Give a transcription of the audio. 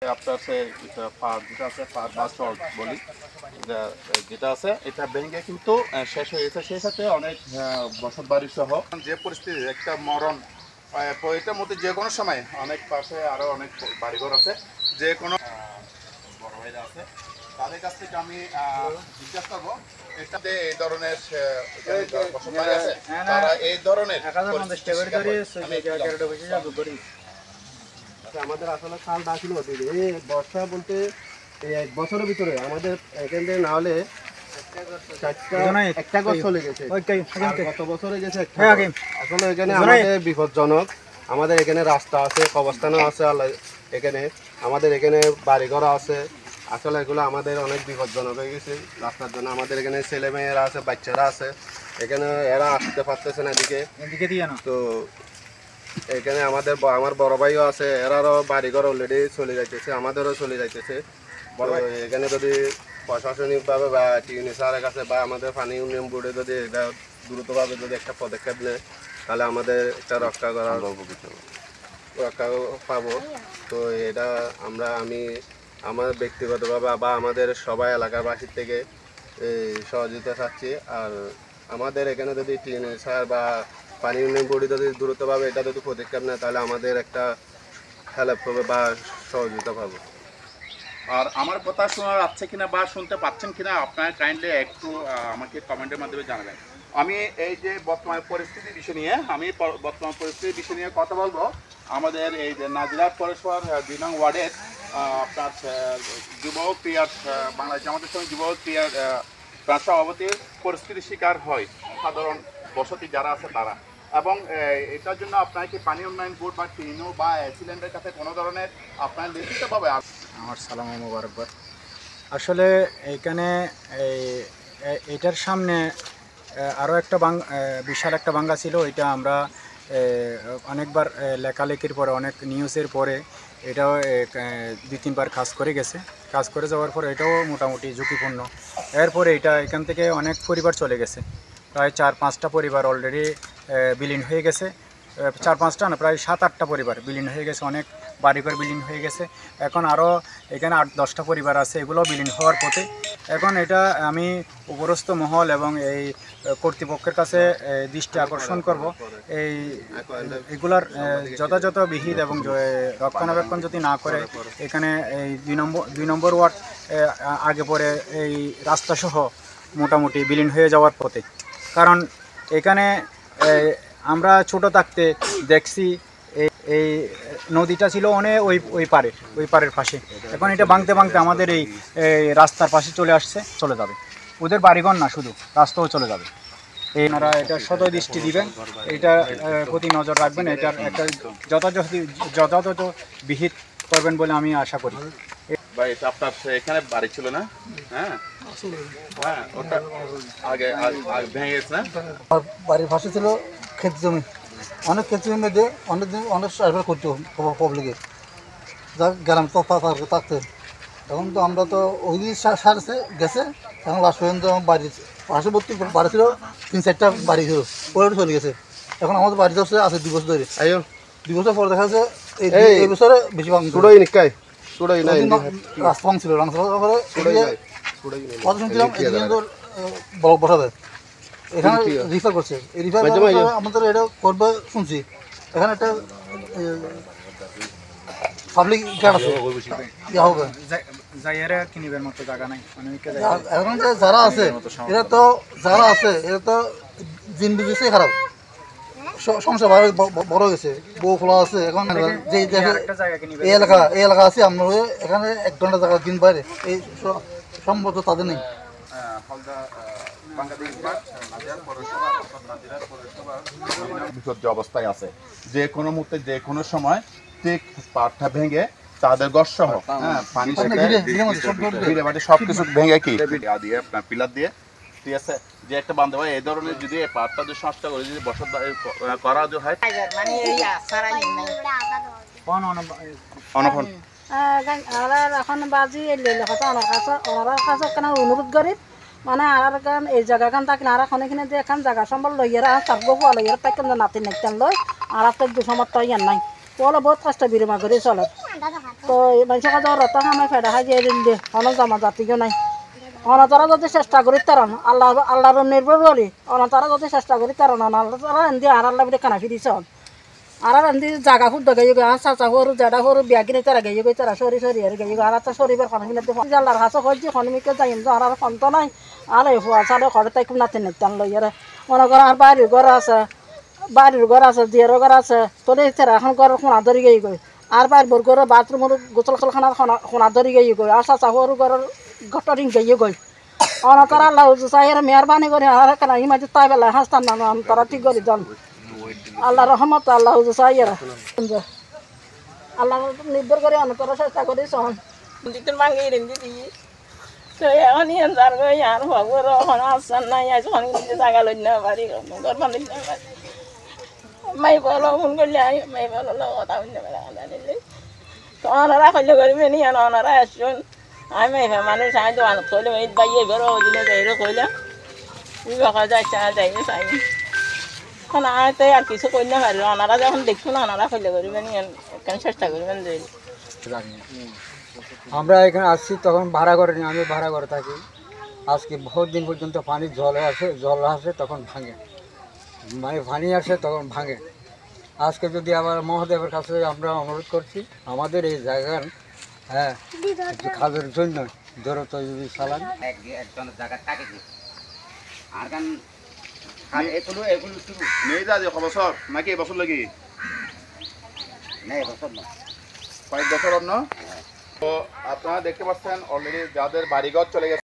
আপনার সে পার যেটা আছে পার বা চল বলি যেটা আছে এটা ভেঙে কিন্তু শেষ হয়ে গেছে। সেই সাথে অনেক বসত বাড়ি সহ যে পরিস্থিতি একটা মরণ এটার মধ্যে যে কোনো সময় অনেক পাশে আরো অনেক বাড়িঘর আছে, যে কোনো বড় ভাইরা আছে তাদের কাছ থেকে আমি জিজ্ঞাসা করবো এটাতে এই ধরনের বসত বাড়ি আছে, তারা এই ধরনের আমাদের আসলে খাল ডাকিল এই বর্ষা বলতে এই 1 বছরের ভিতরে আমাদের এখান থেকে না হলে একটা গছ চলে গেছে, গত বছরে গেছে আসলে এখানে আমাদের বিপজ্জনক। আমাদের এখানে রাস্তা আছে, কবরস্থানও আছে, এখানে আমাদের এখানে বাড়িঘর আছে। আসলে এগুলো আমাদের অনেক বিপজ্জনক হয়ে গেছে রাস্তার জন্য। আমাদের এখানে ছেলে মেয়েরা আছে, বাচ্চারা আছে, এখানে এরা আসতে পারতেছে না এদিকে। তো এখানে আমার বড় ভাইও আছে, এরারও বাড়িঘর অলরেডি চলে যাইতেছে, আমাদেরও চলে যাইতেছে। এখানে যদি প্রশাসনিকভাবে বা টিউনি স্যারের কাছে বা আমাদের পানি উন্নয়ন বোর্ডে যদি এটা দ্রুতভাবে যদি একটা পদক্ষেপ নেয় তাহলে আমাদের একটা রক্ষা পাবো। তো এটা আমি আমার ব্যক্তিগতভাবে বা আমাদের সবাই এলাকাবাসীর থেকে সহযোগিতা চাচ্ছি। আর আমাদের এখানে যদি টিউনি স্যার বা পানি উন্নয়ন বোর্ডে যদি দ্রুতভাবে এটা যদি পদক্ষেপ নেয় তাহলে আমাদের একটা হেল্প হবে বা সহযোগিতা পাবো। আর আমার কথা শোনা যাচ্ছে কিনা বা শুনতে পাচ্ছেন কিনা আপনারা কাইন্ডলি একটু আমাকে কমেন্টের মাধ্যমে জানাবেন। আমি এই যে বর্তমান পরিস্থিতির বিষয় নিয়ে কথা বলবো। আমাদের এই যে নাজিরাট পৌরসভার 2 নং ওয়ার্ডের আপনার যুবক ক্রিয়ার বাংলাদেশ জামাতের সঙ্গে যুবক ক্রিয়ার সভাপতির পরিস্থিতির শিকার হয় সাধারণ বসতি যারা আছে তারা, এবং এটার জন্য আপনার কি পানি উন্নয়ন বোর্ড বা টিনো বা সিলিন্ডারের কাছে কোনো ধরনের আপনার লিখিতভাবে? আমার সালাম মোবারকবাদ। আসলে এইখানে এটার সামনে আরও একটা বিশাল একটা ভাঙ্গা ছিল। এটা আমরা অনেকবার লেখালেখির পরে, অনেক নিউজের পরে এটাও 2-3 বার কাজ করে যাওয়ার পরে এটাও মোটামুটি ঝুঁকিপূর্ণ। এরপরে এখান থেকে অনেক পরিবার চলে গেছে, প্রায় 4-5টা পরিবার অলরেডি বিলীন হয়ে গেছে। 4-5টা না, প্রায় 7-8টা পরিবার বিলীন হয়ে গেছে, অনেক বাড়িঘর বিলীন হয়ে গেছে। এখন আরও এখানে 8-10টা পরিবার আছে, এগুলো বিলীন হওয়ার পথে। এখন এটা আমি উপরস্থ মহল এবং এই কর্তৃপক্ষের কাছে দৃষ্টি আকর্ষণ করব, এগুলার যথাযথ বিহিত এবং রক্ষণাবেক্ষণ যদি না করে এখানে এই 2 নম্বর ওয়ার্ড আগে পরে এই রাস্তাসহ মোটামুটি বিলীন হয়ে যাওয়ার পথে। কারণ এখানে আমরা ছোট থাকতে দেখছি এই নদীটা ছিল অনেক ওই পারের পাশে। এখন এটা ভাঙতে আমাদের এই রাস্তার পাশে চলে যাবে। ওদের বাড়িঘর না, শুধু রাস্তাও চলে যাবে। এনারা এটা সদয় দৃষ্টি দিবেন, এটা প্রতি নজর রাখবেন, এটার একটা যথাযথ বিহিত করবেন বলে আমি আশা করি। ভাই এটা আপনার এখানে বাড়ি ছিল না? হ্যাঁ, ওটা আগে ভেঙে গেছে না? বাড়ির পাশে ছিল ক্ষেত জমি, অনেক ক্ষেত জমির মধ্যে অনেক সার্ভে করতো পাবলিকে, যা গেলাম তো থাকতে। এখন তো আমরা তো ওই দিন সারছে গেছে, এখন লাস্ট পর্যন্ত বাড়ির পার্শ্ববর্তী বাড়ি ছিল 3-4টা বাড়ি ছিল, পরে চলে গেছে। এখন আমাদের বাড়িতে আছে 2 বছর ধরে। 2 বছর পরে দেখা যাচ্ছে এই বছরে বেশি রাস্তা ছিল কথা শুনছিলাম বসা দেয়। এখানে রিফার করছে, এই রিফার আমাদের এটা করবে শুনছি। এখানে একটা পাবলিক গার্ড আছে, হবে এখন যে যারা আছে এরা তো দিন বুঝেছে খারাপ, সংসার বড় গেছে, বউ খোলা আছে। এখন যে এই এলাকা আছে আমরা এখানে 1 ঘন্টা জায়গা দিন বাইরে, এই সম্ভবত তাদের নেই। বিপর্যয় অবস্থায় আছে, যে কোনো মুহূর্তে যে কোনো সময় ঠিক পাটটা ভেঙে তাদের ঘর সহ পানি সবকিছু ভেঙে কি দিয়ে আপনার পিলার দিয়ে, ঠিক আছে, যে একটা বান্ধব এই ধরনের যদি পাটটা যদি সংস্থা করে যদি বসত করা হয় এখন বাজি ওনার কাছে কেন অনুরোধ করি, মানে আর গান এই জায়গাখান থাকলে আর এখানে যে এখন জায়গা সম্বল লইয়েরা তার গো লইয়েরা তাই কেন নাতি নাইতেন লই আর তো 2 সমর্থ ইয়ার নাই। পলে বহুত কষ্ট বিরমা করে চলে তো মানুষের কাছে রত খামাই ফেডা খাই দিয়ে দিন দিয়ে অনেক জামা জাতিও নাই অনাতারা যদি চেষ্টা করি তারান আল্লাহর নির্ভর করি অনাতারা যদি চেষ্টা করি তারান আল্লাহ তারা এমনি আর আল্লাহ বিদে খানা ফিরিছ আর এমনি জায়গা ফুট গাই আর চাচা সরু জেডা সরু বিয়া কিনে তারা গাই গই তারা সরি সরি আর গাই আর তো শরীরের খানা কিনে আল্লাহর হাসো হয়েছি খনিমিকে যাইম তো আর ফন্ত নাই আর এই ফুয়া সাড়ে ঘরে তাই খুব নাতে নিতাম লই আর মনে করো আর বাড়ির ঘর আছে জিয়ার ঘর আছে তোর তারা এখন ঘর খোনা ধরি গাই গই আর বাইর বোর ঘরের বাথরুমের গোসল খালখানা খোনা ধরি গাই গই আর চাচা সরু ঘরের গটরিং গাই গই অনাতারা আল্লাহ চাইয়ের মেহরবানি করে আর কেন ইমাজি তাই বেলা হাসতাম না তারা ঠিক করে যান আল্লাহ রহমত আল্লাহ চাইয়ের আল্লাহ নির্ভর করে অনাতারা চেষ্টা করে চন দিতে মাঙ্গি দিদি তো এখন ইয়ার গই আর ভগর এখন আসছেন না আজ এখন জায়গা লই না বাড়ি ঘর বান্ধি না বাড়ি মাই বলো ফোন করলে আই মাই বলো কথা বলতে পারে তো ওনারা কইলে করবে নি ওনারা আসুন আমি মাই মানুষ আই দোকান কইলে এই বাইয়ে বেরো দিনে যাইরো কইলে বিবাহ যাইছে যাই চাই এখন আর তাই আর কিছু কই না পারি ওনারা যখন দেখুন ওনারা কইলে করবে নি কেন চেষ্টা করবেন যে আমরা এখানে আসছি তখন ভাড়া করে নি আমি ভাড়া করে থাকি আজকে বহুত দিন পর্যন্ত পানি জল আসে তখন ভাঙে মানে পানি আসে তখন ভাঙে আজকে যদি আবার মহাদেবের কাছে আমরা অনুরোধ করছি আমাদের এই জায়গার কাজের জন্য দূরত্ব যদি চালান একজনের জায়গা থাকে আর গান এগুলো শুরু নেই যা যে বছর নাকি এবছর লাগি নেই বছর না কয়েক বছর অন্য তো আপনারা দেখতে পাচ্ছেন অলরেডি যাদের বাড়িঘর চলে গেছে